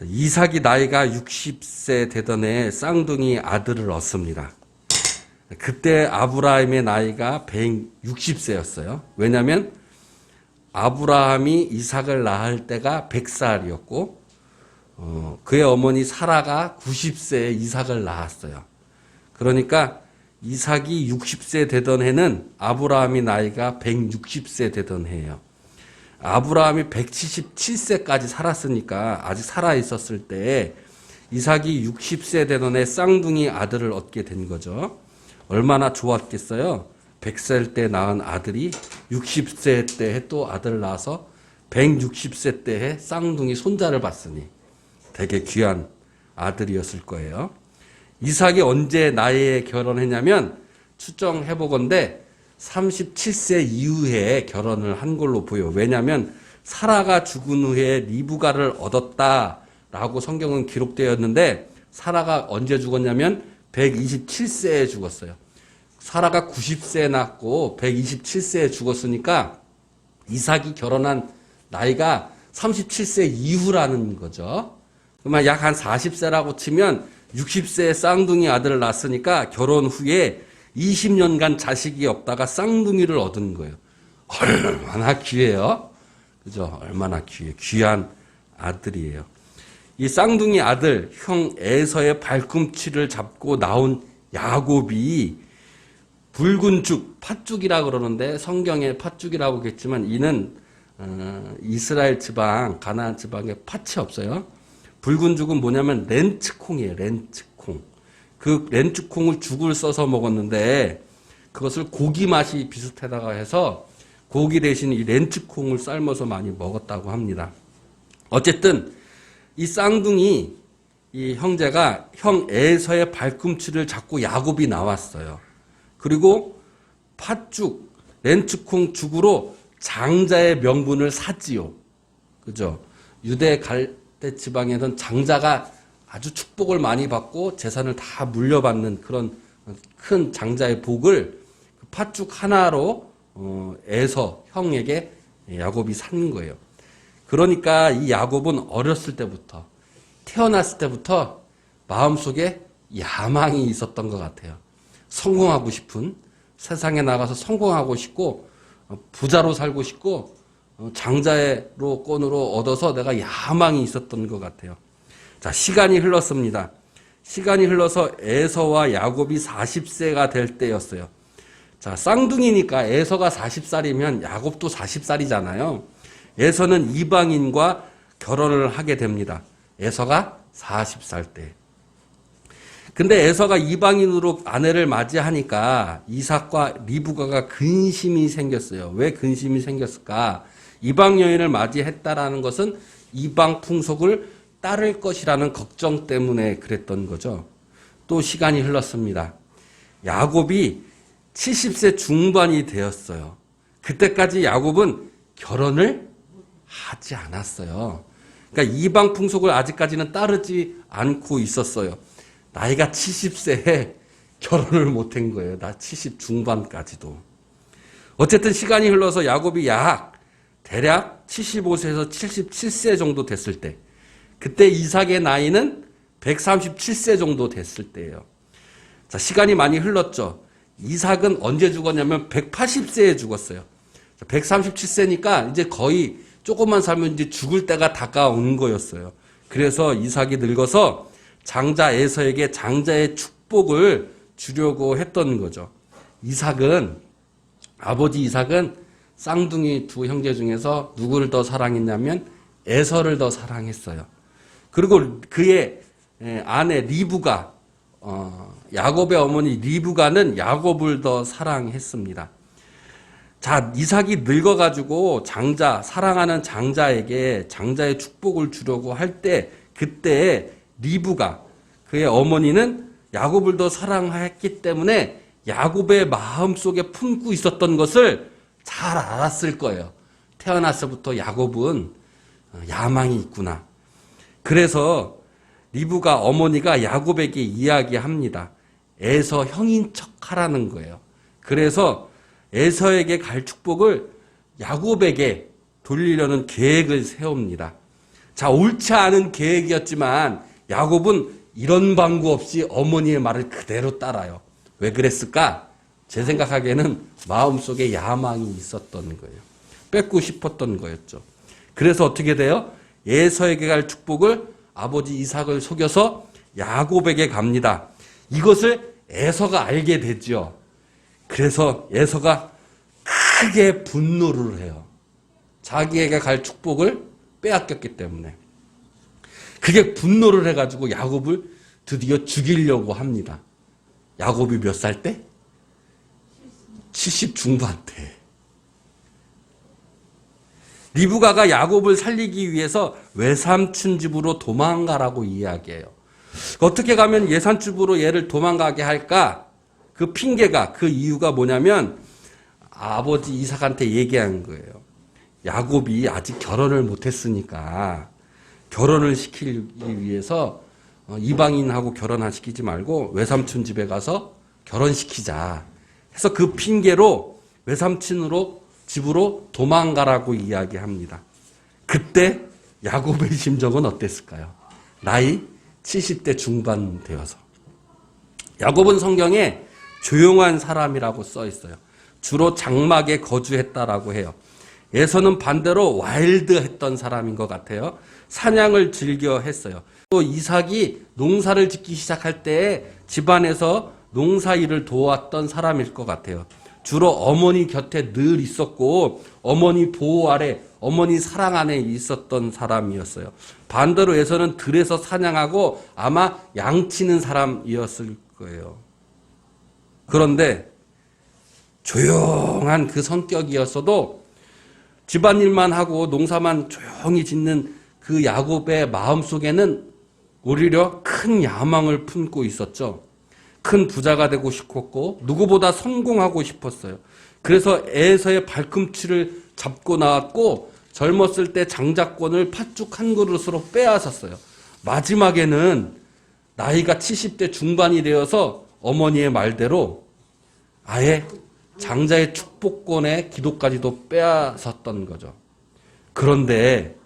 이삭이 나이가 60세 되던 해에 쌍둥이 아들을 얻습니다. 그때 아브라함의 나이가 160세였어요. 왜냐하면 아브라함이 이삭을 낳을 때가 100살이었고 그의 어머니 사라가 90세에 이삭을 낳았어요. 그러니까 이삭이 60세 되던 해는 아브라함이 나이가 160세 되던 해예요. 아브라함이 177세까지 살았으니까 아직 살아있었을 때에 이삭이 60세 되던 해 쌍둥이 아들을 얻게 된 거죠. 얼마나 좋았겠어요. 100살 때 낳은 아들이 60세 때에 또 아들을 낳아서 160세 때에 쌍둥이 손자를 봤으니 되게 귀한 아들이었을 거예요. 이삭이 언제 나이에 결혼했냐면 추정해보건대 37세 이후에 결혼을 한 걸로 보여. 왜냐하면 사라가 죽은 후에 리브가를 얻었다라고 성경은 기록되었는데 사라가 언제 죽었냐면 127세에 죽었어요. 사라가 90세에 낳고 127세에 죽었으니까 이삭이 결혼한 나이가 37세 이후라는 거죠. 그러면 약 한 40세라고 치면 60세에 쌍둥이 아들을 낳았으니까 결혼 후에 20년간 자식이 없다가 쌍둥이를 얻은 거예요. 얼마나 귀해요? 그죠? 얼마나 귀한 아들이에요. 이 쌍둥이 아들, 형 에서의 발꿈치를 잡고 나온 야곱이 붉은 죽, 팥죽이라고 그러는데 성경에 팥죽이라고 하겠지만 이는 이스라엘 지방, 가나안 지방에 팥이 없어요. 붉은 죽은 뭐냐면 렌치콩이에요. 렌치콩. 그 렌치콩을 죽을 써서 먹었는데 그것을 고기 맛이 비슷하다고 해서 고기 대신 이 렌치콩을 삶아서 많이 먹었다고 합니다. 어쨌든 이 쌍둥이 이 형제가 형 에서의 발꿈치를 잡고 야곱이 나왔어요. 그리고 팥죽, 렌치콩 죽으로 장자의 명분을 샀지요. 그죠? 유대 갈대 지방에는 장자가 아주 축복을 많이 받고 재산을 다 물려받는 그런 큰 장자의 복을 팥죽 하나로 에서 형에게 야곱이 산 거예요. 그러니까 이 야곱은 어렸을 때부터 태어났을 때부터 마음속에 야망이 있었던 것 같아요. 성공하고 싶은, 세상에 나가서 성공하고 싶고 부자로 살고 싶고 장자로 권으로 얻어서 내가 야망이 있었던 것 같아요. 자, 시간이 흘렀습니다. 시간이 흘러서 에서와 야곱이 40세가 될 때였어요. 자, 쌍둥이니까 에서가 40살이면 야곱도 40살이잖아요. 에서는 이방인과 결혼을 하게 됩니다. 에서가 40살 때. 근데 에서가 이방인으로 아내를 맞이하니까 이삭과 리브가가 근심이 생겼어요. 왜 근심이 생겼을까? 이방 여인을 맞이했다라는 것은 이방 풍속을 따를 것이라는 걱정 때문에 그랬던 거죠. 또 시간이 흘렀습니다. 야곱이 70세 중반이 되었어요. 그때까지 야곱은 결혼을 하지 않았어요. 그러니까 이방 풍속을 아직까지는 따르지 않고 있었어요. 나이가 70세에 결혼을 못한 거예요. 나 70 중반까지도. 어쨌든 시간이 흘러서 야곱이 대략 75세에서 77세 정도 됐을 때, 그때 이삭의 나이는 137세 정도 됐을 때예요. 자, 시간이 많이 흘렀죠. 이삭은 언제 죽었냐면 180세에 죽었어요. 137세니까 이제 거의 조금만 살면 이제 죽을 때가 다가온 거였어요. 그래서 이삭이 늙어서 장자 에서에게 장자의 축복을 주려고 했던 거죠. 아버지 이삭은 쌍둥이 두 형제 중에서 누구를 더 사랑했냐면 에서를 더 사랑했어요. 그리고 그의 아내 리브가, 야곱의 어머니 리브가는 야곱을 더 사랑했습니다. 자, 이삭이 늙어가지고 사랑하는 장자에게 장자의 축복을 주려고 할 때, 그때 리브가, 그의 어머니는 야곱을 더 사랑했기 때문에 야곱의 마음속에 품고 있었던 것을 잘 알았을 거예요. 태어났을부터 야곱은 야망이 있구나. 그래서 리브가 어머니가 야곱에게 이야기합니다. 에서 형인 척 하라는 거예요. 그래서 에서에게 갈 축복을 야곱에게 돌리려는 계획을 세웁니다. 자, 옳지 않은 계획이었지만 야곱은 이런 방구 없이 어머니의 말을 그대로 따라요. 왜 그랬을까? 제 생각하기에는 마음속에 야망이 있었던 거예요. 뺏고 싶었던 거였죠. 그래서 어떻게 돼요? 에서에게 갈 축복을 아버지 이삭을 속여서 야곱에게 갑니다. 이것을 에서가 알게 되죠. 그래서 에서가 크게 분노를 해요. 자기에게 갈 축복을 빼앗겼기 때문에. 그게 분노를 해가지고 야곱을 드디어 죽이려고 합니다. 야곱이 몇 살 때? 70 중반 때. 리브가가 야곱을 살리기 위해서 외삼촌 집으로 도망가라고 이야기해요. 어떻게 가면 예산집으로 얘를 도망가게 할까? 그 핑계가, 그 이유가 뭐냐면 아버지 이삭한테 얘기한 거예요. 야곱이 아직 결혼을 못했으니까 결혼을 시키기 위해서 이방인하고 결혼시키지 말고 외삼촌 집에 가서 결혼시키자 해서 그 핑계로 외삼촌으로 집으로 도망가라고 이야기합니다. 그때 야곱의 심정은 어땠을까요? 나이 70대 중반 되어서. 야곱은 성경에 조용한 사람이라고 써 있어요. 주로 장막에 거주했다라고 해요. 에서는 반대로 와일드했던 사람인 것 같아요. 사냥을 즐겨 했어요. 또 이삭이 농사를 짓기 시작할 때 집안에서 농사일을 도왔던 사람일 것 같아요. 주로 어머니 곁에 늘 있었고 어머니 보호 아래, 어머니 사랑 안에 있었던 사람이었어요. 반대로 에서는 들에서 사냥하고 아마 양치는 사람이었을 거예요. 그런데 조용한 그 성격이었어도 집안일만 하고 농사만 조용히 짓는 그 야곱의 마음속에는 오히려 큰 야망을 품고 있었죠. 큰 부자가 되고 싶었고 누구보다 성공하고 싶었어요. 그래서 에서의 발꿈치를 잡고 나왔고 젊었을 때 장자권을 팥죽 한 그릇으로 빼앗았어요. 마지막에는 나이가 70대 중반이 되어서 어머니의 말대로 아예 장자의 축복권의 기도까지도 빼앗았던 거죠. 그런데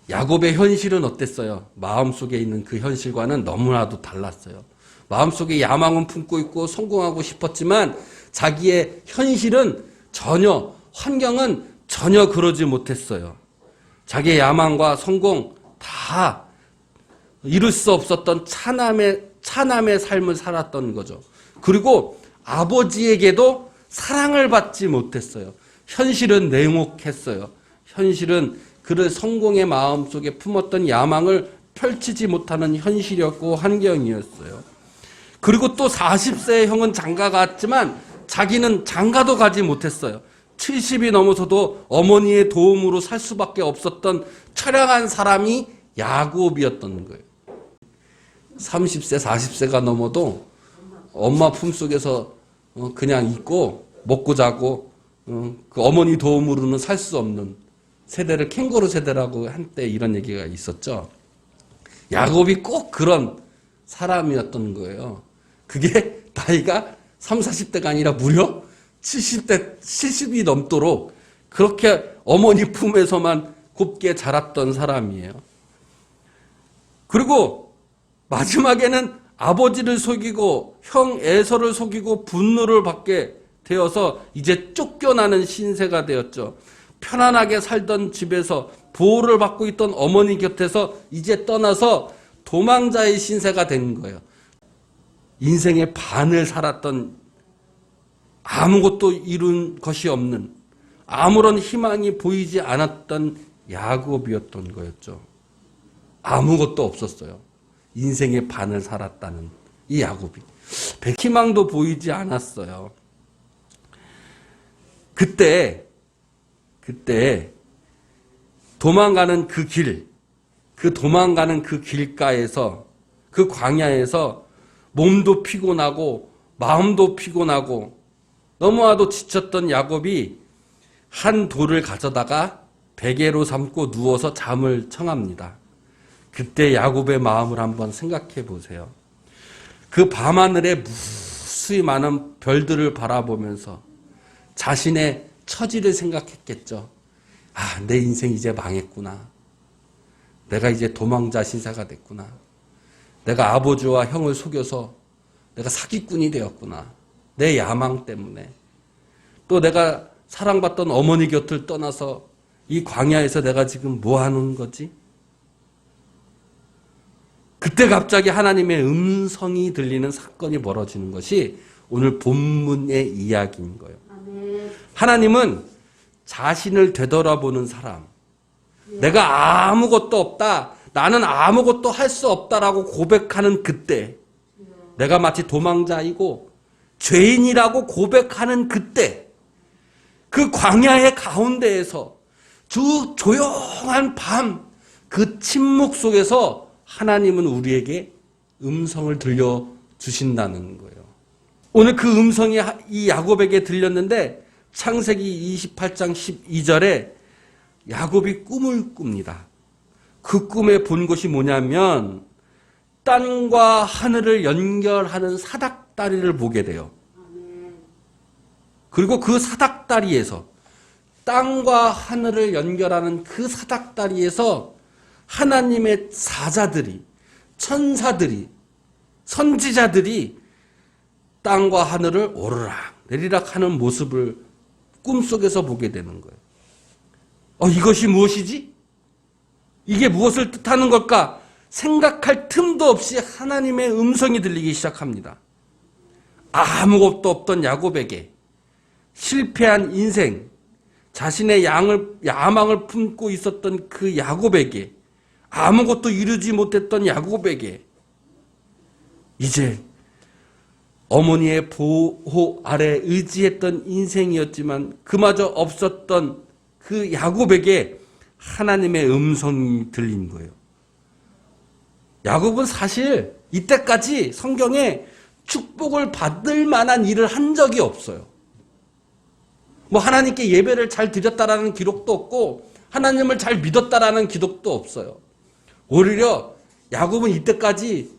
야곱의 현실은 어땠어요? 마음속에 있는 그 현실과는 너무나도 달랐어요. 마음속에 야망은 품고 있고 성공하고 싶었지만 자기의 현실은 환경은 전혀 그러지 못했어요. 자기의 야망과 성공 다 이룰 수 없었던 차남의 삶을 살았던 거죠. 그리고 아버지에게도 사랑을 받지 못했어요. 현실은 냉혹했어요. 현실은 그를 성공의 마음속에 품었던 야망을 펼치지 못하는 현실이었고 환경이었어요. 그리고 또 40세의 형은 장가 갔지만 자기는 장가도 가지 못했어요. 70이 넘어서도 어머니의 도움으로 살 수밖에 없었던 처량한 사람이 야곱이었던 거예요. 30세, 40세가 넘어도 엄마 품속에서 그냥 있고 먹고 자고 그 어머니 도움으로는 살 수 없는 세대를 캥거루 세대라고 한때 이런 얘기가 있었죠. 야곱이 꼭 그런 사람이었던 거예요. 그게 나이가 30, 40대가 아니라 무려 70이 넘도록 그렇게 어머니 품에서만 곱게 자랐던 사람이에요. 그리고 마지막에는 아버지를 속이고 형 에서를 속이고 분노를 받게 되어서 이제 쫓겨나는 신세가 되었죠. 편안하게 살던 집에서 보호를 받고 있던 어머니 곁에서 이제 떠나서 도망자의 신세가 된 거예요. 인생의 반을 살았던 아무것도 이룬 것이 없는 아무런 희망이 보이지 않았던 야곱이었던 거였죠. 아무것도 없었어요. 인생의 반을 살았다는 이 야곱이. 희망도 보이지 않았어요. 그때 도망가는 그 길가에서, 그 광야에서 몸도 피곤하고 마음도 피곤하고 너무나도 지쳤던 야곱이 한 돌을 가져다가 베개로 삼고 누워서 잠을 청합니다. 그때 야곱의 마음을 한번 생각해 보세요. 그 밤하늘에 무수히 많은 별들을 바라보면서 자신의 처지를 생각했겠죠. 아, 내 인생 이제 망했구나. 내가 이제 도망자 신사가 됐구나. 내가 아버지와 형을 속여서 내가 사기꾼이 되었구나. 내 야망 때문에. 또 내가 사랑받던 어머니 곁을 떠나서 이 광야에서 내가 지금 뭐 하는 거지? 그때 갑자기 하나님의 음성이 들리는 사건이 벌어지는 것이 오늘 본문의 이야기인 거예요. 하나님은 자신을 되돌아보는 사람, 내가 아무것도 없다, 나는 아무것도 할 수 없다라고 고백하는 그때, 내가 마치 도망자이고 죄인이라고 고백하는 그때, 그 광야의 가운데에서 주 조용한 밤, 그 침묵 속에서 하나님은 우리에게 음성을 들려주신다는 거예요. 오늘 그 음성이 이 야곱에게 들렸는데 창세기 28장 12절에 야곱이 꿈을 꿉니다. 그 꿈에 본 것이 뭐냐면 땅과 하늘을 연결하는 사닥다리를 보게 돼요. 그리고 그 사닥다리에서 땅과 하늘을 연결하는 그 사닥다리에서 하나님의 사자들이, 천사들이, 선지자들이 땅과 하늘을 오르락 내리락 하는 모습을 꿈속에서 보게 되는 거예요. 이것이 무엇이지? 이게 무엇을 뜻하는 걸까? 생각할 틈도 없이 하나님의 음성이 들리기 시작합니다. 아무것도 없던 야곱에게 실패한 인생, 자신의 야망을 품고 있었던 그 야곱에게, 아무것도 이루지 못했던 야곱에게 이제 어머니의 보호 아래 의지했던 인생이었지만 그마저 없었던 그 야곱에게 하나님의 음성이 들린 거예요. 야곱은 사실 이때까지 성경에 축복을 받을 만한 일을 한 적이 없어요. 하나님께 예배를 잘 드렸다라는 기록도 없고 하나님을 잘 믿었다라는 기록도 없어요. 오히려 야곱은 이때까지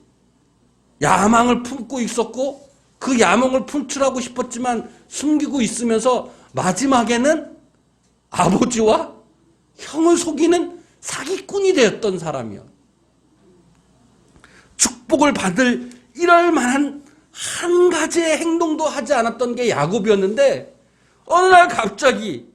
야망을 품고 있었고 그 야망을 풀출하고 싶었지만 숨기고 있으면서 마지막에는 아버지와 형을 속이는 사기꾼이 되었던 사람이요. 축복을 받을 이럴 만한 한 가지의 행동도 하지 않았던 게 야곱이었는데 어느 날 갑자기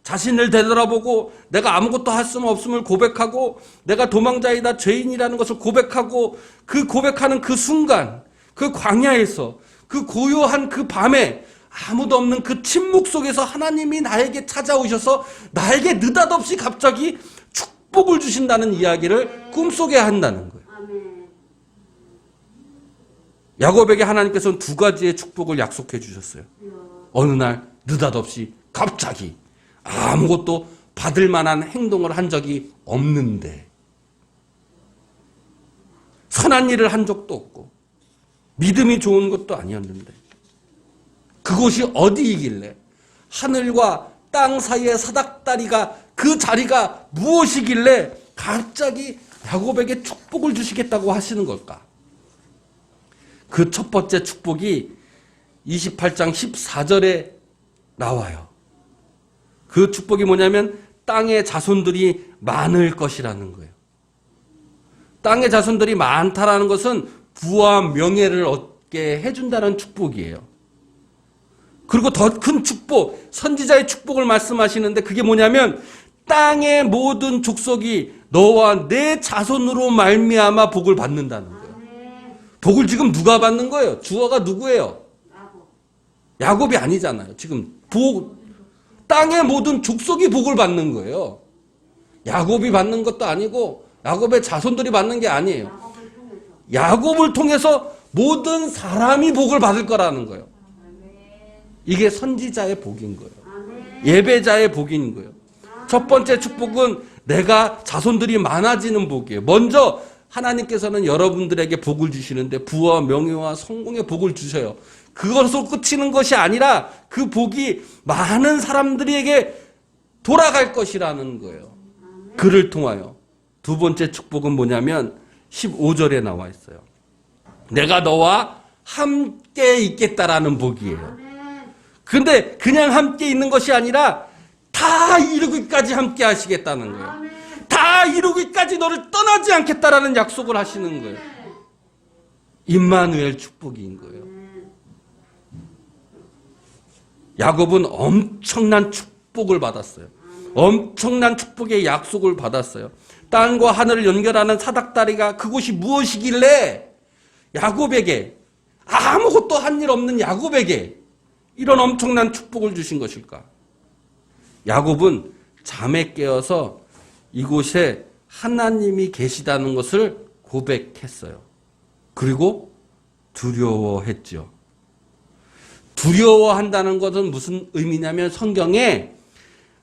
자신을 되돌아보고 내가 아무것도 할 수 없음을 고백하고 내가 도망자이다 죄인이라는 것을 고백하고 그 고백하는 그 순간 그 광야에서 그 고요한 그 밤에 아무도 없는 그 침묵 속에서 하나님이 나에게 찾아오셔서 나에게 느닷없이 갑자기 축복을 주신다는 이야기를 꿈속에 한다는 거예요. 야곱에게 하나님께서는 두 가지의 축복을 약속해 주셨어요. 어느 날 느닷없이 갑자기 아무것도 받을 만한 행동을 한 적이 없는데 선한 일을 한 적도 없고 믿음이 좋은 것도 아니었는데 그곳이 어디이길래 하늘과 땅 사이의 사닥다리가 그 자리가 무엇이길래 갑자기 야곱에게 축복을 주시겠다고 하시는 걸까? 그 첫 번째 축복이 28장 14절에 나와요. 그 축복이 뭐냐면 땅의 자손들이 많을 것이라는 거예요. 땅의 자손들이 많다라는 것은 부와 명예를 얻게 해준다는 축복이에요. 그리고 더 큰 축복, 선지자의 축복을 말씀하시는데 그게 뭐냐면 땅의 모든 족속이 너와 내 자손으로 말미암아 복을 받는다는 거예요. 복을 지금 누가 받는 거예요? 주어가 누구예요? 야곱이 아니잖아요. 지금 땅의 모든 족속이 복을 받는 거예요. 야곱이 받는 것도 아니고 야곱의 자손들이 받는 게 아니에요. 야곱을 통해서 모든 사람이 복을 받을 거라는 거예요. 이게 선지자의 복인 거예요. 예배자의 복인 거예요. 첫 번째 축복은 내가 자손들이 많아지는 복이에요. 먼저 하나님께서는 여러분들에게 복을 주시는데 부와 명예와 성공의 복을 주셔요. 그것으로 끝이는 것이 아니라 그 복이 많은 사람들에게 돌아갈 것이라는 거예요. 그를 통하여. 두 번째 축복은 뭐냐면 15절에 나와 있어요. 내가 너와 함께 있겠다라는 복이에요. 근데 그냥 함께 있는 것이 아니라 다 이루기까지 함께 하시겠다는 거예요. 다 이루기까지 너를 떠나지 않겠다라는 약속을 하시는 거예요. 임마누엘 축복인 거예요. 야곱은 엄청난 축복을 받았어요. 엄청난 축복의 약속을 받았어요. 땅과 하늘을 연결하는 사닥다리가 그곳이 무엇이길래 야곱에게, 아무것도 한 일 없는 야곱에게 이런 엄청난 축복을 주신 것일까? 야곱은 잠에 깨어서 이곳에 하나님이 계시다는 것을 고백했어요. 그리고 두려워했죠. 두려워한다는 것은 무슨 의미냐면, 성경에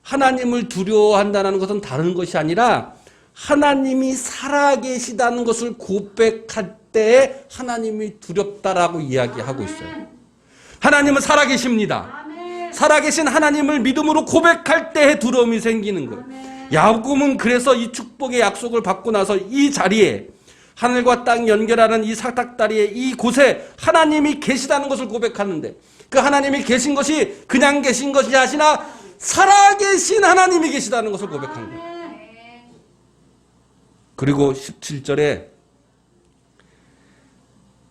하나님을 두려워한다는 것은 다른 것이 아니라 하나님이 살아계시다는 것을 고백할 때에 하나님이 두렵다라고 이야기하고 있어요. 하나님은 살아계십니다. 살아계신 하나님을 믿음으로 고백할 때에 두려움이 생기는 거예요. 야곱은 그래서 이 축복의 약속을 받고 나서 이 자리에, 하늘과 땅 연결하는 이 사닥다리에 이곳에 하나님이 계시다는 것을 고백하는데, 그 하나님이 계신 것이 그냥 계신 것이 아니라 살아계신 하나님이 계시다는 것을 고백한 거예요. 그리고 17절에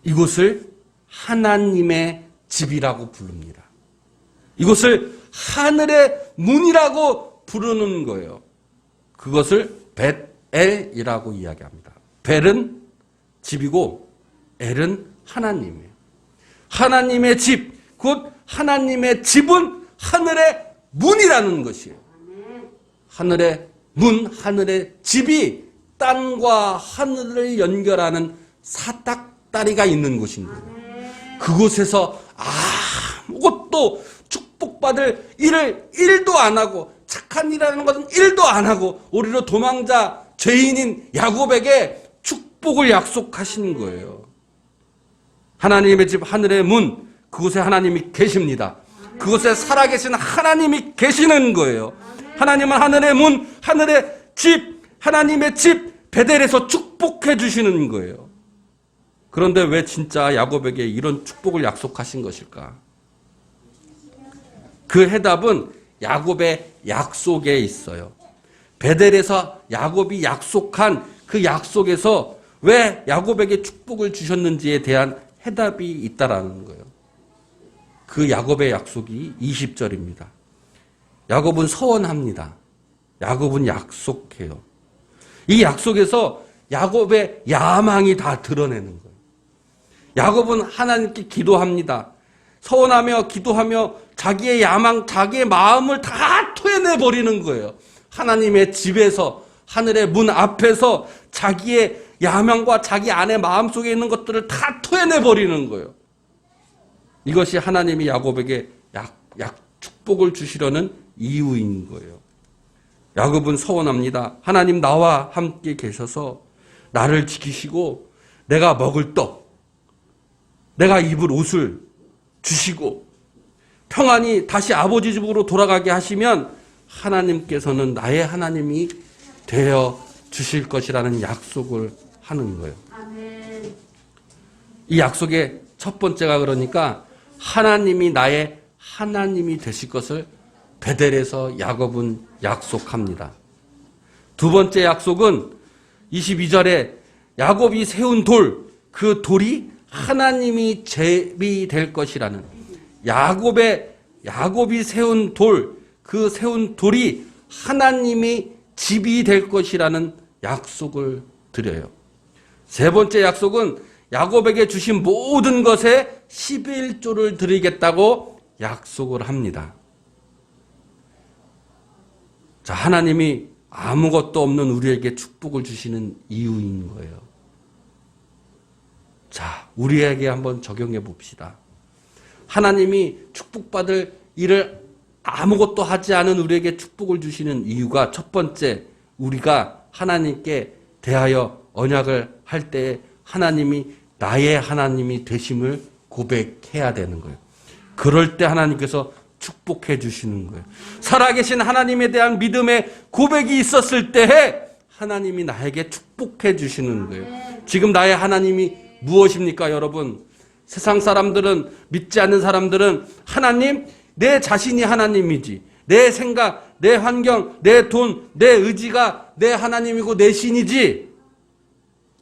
이곳을 하나님의 집이라고 부릅니다. 이곳을 하늘의 문이라고 부르는 거예요. 그것을 벳엘이라고 이야기합니다. 벨은 집이고 엘은 하나님이에요. 하나님의 집, 곧 하나님의 집은 하늘의 문이라는 것이에요. 하늘의 문, 하늘의 집이 땅과 하늘을 연결하는 사닥다리가 있는 곳인 거예요. 그곳에서 아무것도 축복받을 일을 1도 안 하고, 착한 일이라는 것은 1도 안 하고 오히려 도망자 죄인인 야곱에게 축복을 약속하신 거예요. 하나님의 집, 하늘의 문, 그곳에 하나님이 계십니다. 그곳에 살아계신 하나님이 계시는 거예요. 하나님은 하늘의 문, 하늘의 집, 하나님의 집 베델에서 축복해 주시는 거예요. 그런데 왜 진짜 야곱에게 이런 축복을 약속하신 것일까? 그 해답은 야곱의 약속에 있어요. 베델에서 야곱이 약속한 그 약속에서 왜 야곱에게 축복을 주셨는지에 대한 해답이 있다라는 거예요. 그 야곱의 약속이 20절입니다. 야곱은 서원합니다. 야곱은 약속해요. 이 약속에서 야곱의 야망이 다 드러내는 거예요. 야곱은 하나님께 기도합니다. 서원하며 기도하며 자기의 야망, 자기의 마음을 다 토해내버리는 거예요. 하나님의 집에서, 하늘의 문 앞에서 자기의 야망과 자기 안의 마음속에 있는 것들을 다 토해내버리는 거예요. 이것이 하나님이 야곱에게 축복을 주시려는 이유인 거예요. 야곱은 서원합니다. 하나님, 나와 함께 계셔서 나를 지키시고 내가 먹을 떡, 내가 입을 옷을 주시고 평안히 다시 아버지 집으로 돌아가게 하시면 하나님께서는 나의 하나님이 되어 주실 것이라는 약속을 하는 거예요. 아멘. 이 약속의 첫 번째가, 그러니까 하나님이 나의 하나님이 되실 것을 베델에서 야곱은 약속합니다. 두 번째 약속은 22절에 야곱이 세운 돌, 그 돌이 하나님이 집이 될 것이라는, 야곱이 세운 돌, 그 세운 돌이 하나님이 집이 될 것이라는 약속을 드려요. 세 번째 약속은 야곱에게 주신 모든 것에 11조를 드리겠다고 약속을 합니다. 자, 하나님이 아무것도 없는 우리에게 축복을 주시는 이유인 거예요. 자, 우리에게 한번 적용해 봅시다. 하나님이 축복받을 일을 아무것도 하지 않은 우리에게 축복을 주시는 이유가, 첫 번째, 우리가 하나님께 대하여 언약을 할 때 하나님이 나의 하나님이 되심을 고백해야 되는 거예요. 그럴 때 하나님께서 축복해 주시는 거예요. 살아계신 하나님에 대한 믿음의 고백이 있었을 때에 하나님이 나에게 축복해 주시는 거예요. 지금 나의 하나님이 무엇입니까, 여러분? 세상 사람들은, 믿지 않는 사람들은 하나님, 내 자신이 하나님이지, 내 생각, 내 환경, 내 돈, 내 의지가 내 하나님이고 내 신이지.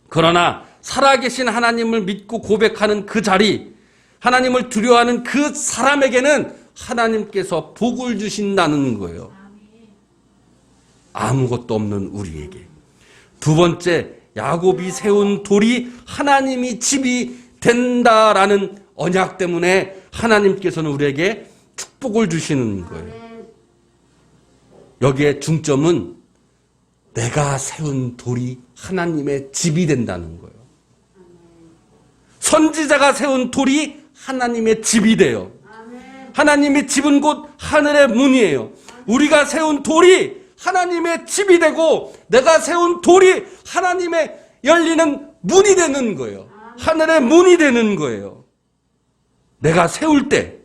그러나 살아계신 하나님을 믿고 고백하는 그 자리, 하나님을 두려워하는 그 사람에게는 하나님께서 복을 주신다는 거예요. 아무것도 없는 우리에게. 두 번째, 야곱이 세운 돌이 하나님이 집이 된다라는 언약 때문에 하나님께서는 우리에게 축복을 주시는 거예요. 여기에 중점은 내가 세운 돌이 하나님의 집이 된다는 거예요. 선지자가 세운 돌이 하나님의 집이 돼요. 하나님의 집은 곧 하늘의 문이에요. 우리가 세운 돌이 하나님의 집이 되고 내가 세운 돌이 하나님의 열리는 문이 되는 거예요. 하늘의 문이 되는 거예요. 내가 세울 때,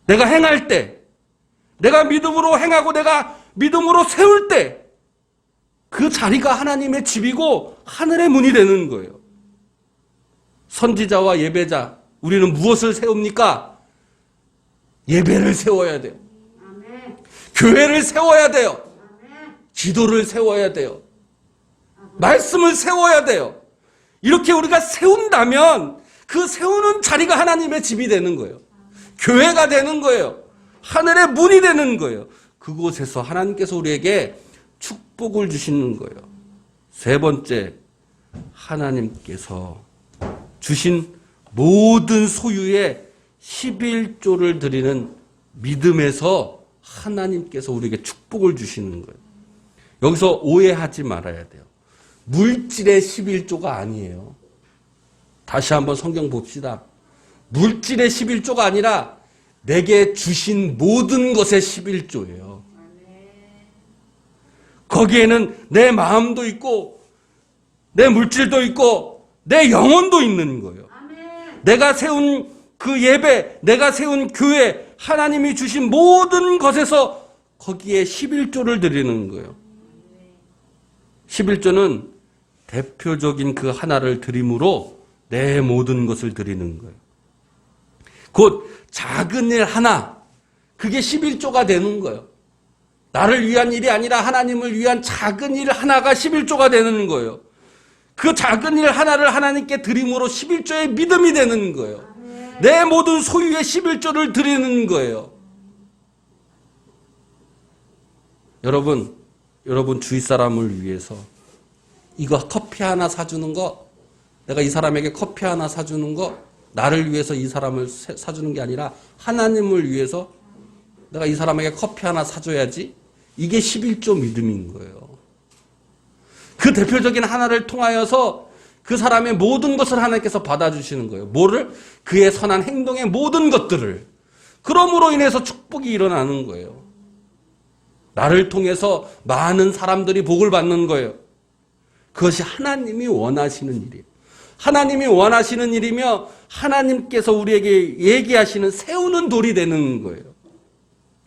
내가 행할 때, 내가 믿음으로 행하고 내가 믿음으로 세울 때 그 자리가 하나님의 집이고 하늘의 문이 되는 거예요. 선지자와 예배자, 우리는 무엇을 세웁니까? 예배를 세워야 돼요. 교회를 세워야 돼요. 기도를 세워야 돼요. 말씀을 세워야 돼요. 이렇게 우리가 세운다면 그 세우는 자리가 하나님의 집이 되는 거예요. 교회가 되는 거예요. 하늘의 문이 되는 거예요. 그곳에서 하나님께서 우리에게 축복을 주시는 거예요. 세 번째, 하나님께서 주신 모든 소유의 11조를 드리는 믿음에서 하나님께서 우리에게 축복을 주시는 거예요. 여기서 오해하지 말아야 돼요. 물질의 11조가 아니에요. 다시 한번 성경 봅시다. 물질의 11조가 아니라 내게 주신 모든 것의 11조예요. 거기에는 내 마음도 있고 내 물질도 있고 내 영혼도 있는 거예요. 내가 세운 그 예배, 내가 세운 교회, 하나님이 주신 모든 것에서 거기에 11조를 드리는 거예요. 11조는 대표적인 그 하나를 드림으로 내 모든 것을 드리는 거예요. 곧 작은 일 하나, 그게 11조가 되는 거예요. 나를 위한 일이 아니라 하나님을 위한 작은 일 하나가 11조가 되는 거예요. 그 작은 일 하나를 하나님께 드림으로 11조의 믿음이 되는 거예요. 내 모든 소유의 11조를 드리는 거예요. 여러분 주위 사람을 위해서 이거 커피 하나 사주는 거, 내가 이 사람에게 커피 하나 사주는 거, 나를 위해서 이 사람을 사주는 게 아니라 하나님을 위해서 내가 이 사람에게 커피 하나 사줘야지. 이게 11조 믿음인 거예요. 그 대표적인 하나를 통하여서 그 사람의 모든 것을 하나님께서 받아주시는 거예요. 뭐를? 그의 선한 행동의 모든 것들을. 그러므로 인해서 축복이 일어나는 거예요. 나를 통해서 많은 사람들이 복을 받는 거예요. 그것이 하나님이 원하시는 일이에요. 하나님이 원하시는 일이며 하나님께서 우리에게 얘기하시는 세우는 돌이 되는 거예요.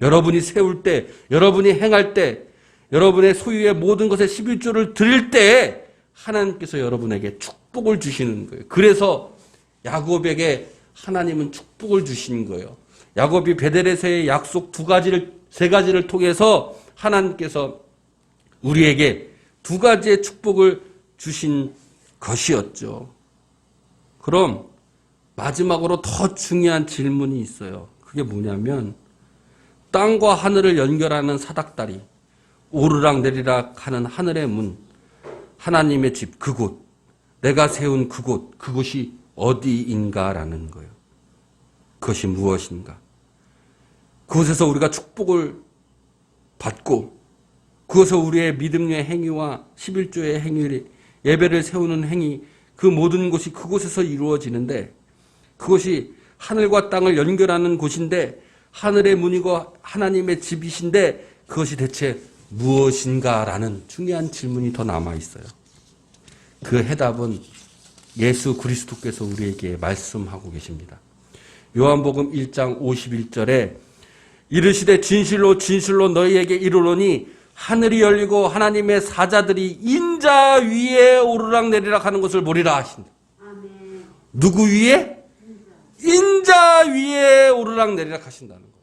여러분이 세울 때, 여러분이 행할 때, 여러분의 소유의 모든 것에 11조를 드릴 때 하나님께서 여러분에게 축복을 주시는 거예요. 그래서 야곱에게 하나님은 축복을 주신 거예요. 야곱이 베델에서의 약속 세 가지를 통해서 하나님께서 우리에게 두 가지의 축복을 주신 것이었죠. 그럼 마지막으로 더 중요한 질문이 있어요. 그게 뭐냐면 땅과 하늘을 연결하는 사닥다리, 오르락 내리락 하는 하늘의 문, 하나님의 집, 그곳, 내가 세운 그곳, 그곳이 어디인가라는 거예요. 그것이 무엇인가? 그곳에서 우리가 축복을 받고 그것에서 우리의 믿음의 행위와 11조의 행위, 예배를 세우는 행위, 그 모든 것이 그곳에서 이루어지는데 그것이 하늘과 땅을 연결하는 곳인데 하늘의 문이고 하나님의 집이신데 그것이 대체 무엇인가라는 중요한 질문이 더 남아있어요. 그 해답은 예수 그리스도께서 우리에게 말씀하고 계십니다. 요한복음 1장 51절에 이르시되 진실로 진실로 너희에게 이르노니 하늘이 열리고 하나님의 사자들이 인자 위에 오르락 내리락 하는 것을 보리라 하신다. 아멘. 누구 위에? 인자 위에 오르락 내리락 하신다는 거예요.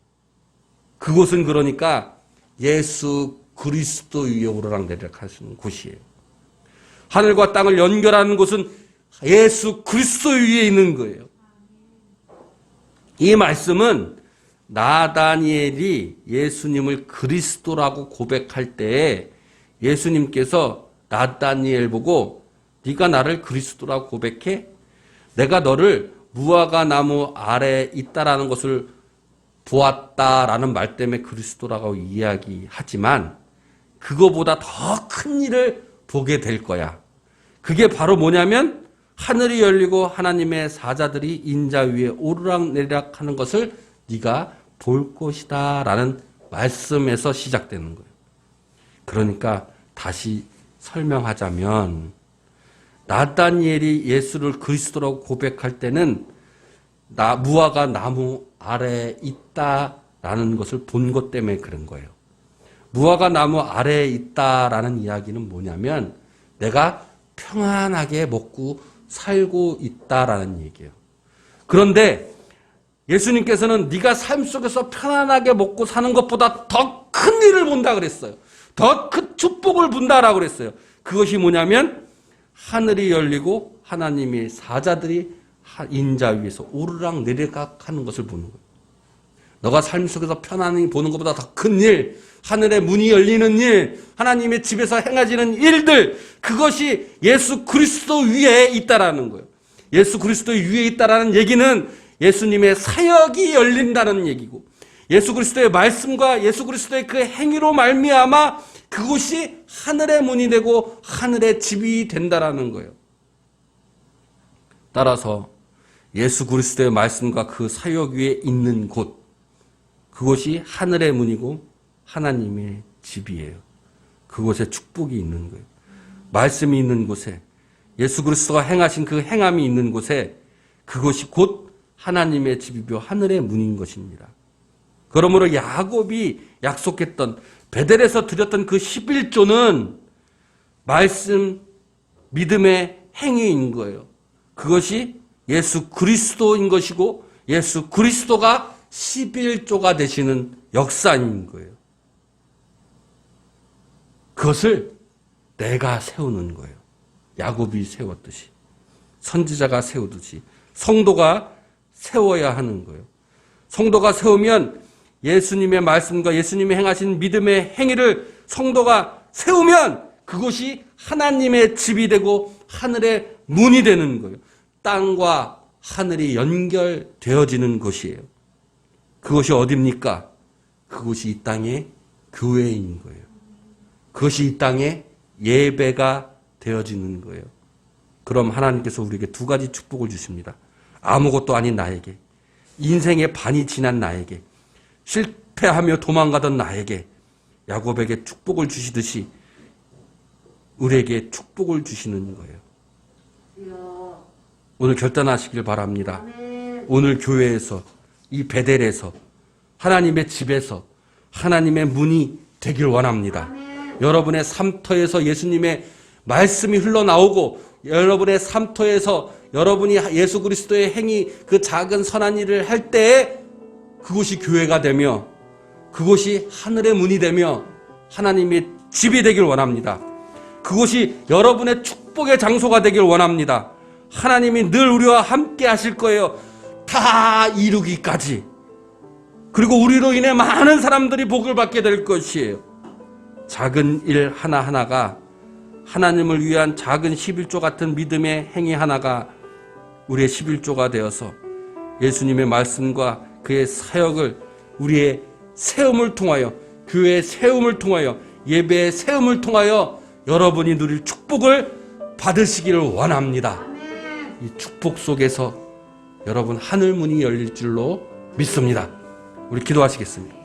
그곳은 그러니까 예수 그리스도 위에 오르락내리락 하시는 곳이에요. 하늘과 땅을 연결하는 곳은 예수 그리스도 위에 있는 거예요. 이 말씀은 나다니엘이 예수님을 그리스도라고 고백할 때에 예수님께서 나다니엘 보고 네가 나를 그리스도라고 고백해? 내가 너를 무화과 나무 아래에 있다라는 것을 보았다라는 말 때문에 그리스도라고 이야기하지만 그거보다 더 큰 일을 보게 될 거야. 그게 바로 뭐냐면 하늘이 열리고 하나님의 사자들이 인자 위에 오르락내리락 하는 것을 네가 볼 것이다 라는 말씀에서 시작되는 거예요. 그러니까 다시 설명하자면 나다니엘이 예수를 그리스도라고 고백할 때는 무화과 나무 아래에 있다라는 것을 본 것 때문에 그런 거예요. 무화과 나무 아래에 있다라는 이야기는 뭐냐면 내가 평안하게 먹고 살고 있다라는 얘기예요. 그런데 예수님께서는 네가 삶 속에서 편안하게 먹고 사는 것보다 더 큰 일을 본다 그랬어요. 더 큰 축복을 본다라고 그랬어요. 그것이 뭐냐면 하늘이 열리고 하나님의 사자들이 인자 위에서 오르락내리락 하는 것을 보는 거예요. 너가 삶 속에서 편안히 보는 것보다 더 큰 일, 하늘의 문이 열리는 일, 하나님의 집에서 행해지는 일들, 그것이 예수 그리스도 위에 있다라는 거예요. 예수 그리스도 위에 있다라는 얘기는 예수님의 사역이 열린다는 얘기고, 예수 그리스도의 말씀과 예수 그리스도의 그 행위로 말미암아 그곳이 하늘의 문이 되고 하늘의 집이 된다라는 거예요. 따라서 예수 그리스도의 말씀과 그 사역 위에 있는 곳, 그곳이 하늘의 문이고 하나님의 집이에요. 그곳에 축복이 있는 거예요. 말씀이 있는 곳에, 예수 그리스도가 행하신 그 행함이 있는 곳에 그것이 곧 하나님의 집이며 하늘의 문인 것입니다. 그러므로 야곱이 약속했던 베델에서 드렸던 그 11조는 말씀, 믿음의 행위인 거예요. 그것이 예수 그리스도인 것이고 예수 그리스도가 11조가 되시는 역사인 거예요. 그것을 내가 세우는 거예요. 야곱이 세웠듯이, 선지자가 세우듯이 성도가 세워야 하는 거예요. 성도가 세우면 예수님의 말씀과 예수님이 행하신 믿음의 행위를 성도가 세우면 그것이 하나님의 집이 되고 하늘의 문이 되는 거예요. 땅과 하늘이 연결되어지는 것이에요. 그것이 어디입니까? 그것이 이 땅의 교회인 거예요. 그것이 이 땅의 예배가 되어지는 거예요. 그럼 하나님께서 우리에게 두 가지 축복을 주십니다. 아무것도 아닌 나에게, 인생의 반이 지난 나에게, 실패하며 도망가던 나에게 야곱에게 축복을 주시듯이 우리에게 축복을 주시는 거예요. 오늘 결단하시길 바랍니다. 오늘 교회에서, 이 베델에서, 하나님의 집에서 하나님의 문이 되길 원합니다. 여러분의 삶터에서 예수님의 말씀이 흘러나오고 여러분의 삶터에서 여러분이 예수 그리스도의 행위, 그 작은 선한 일을 할 때에 그곳이 교회가 되며 그곳이 하늘의 문이 되며 하나님의 집이 되길 원합니다. 그곳이 여러분의 축복의 장소가 되길 원합니다. 하나님이 늘 우리와 함께 하실 거예요. 다 이루기까지. 그리고 우리로 인해 많은 사람들이 복을 받게 될 것이에요. 작은 일 하나하나가, 하나님을 위한 작은 11조 같은 믿음의 행위 하나가 우리의 11조가 되어서 예수님의 말씀과 그의 사역을 우리의 세움을 통하여, 교회의 세움을 통하여, 예배의 세움을 통하여 여러분이 누릴 축복을 받으시기를 원합니다. 이 축복 속에서 여러분 하늘 문이 열릴 줄로 믿습니다. 우리 기도하시겠습니다.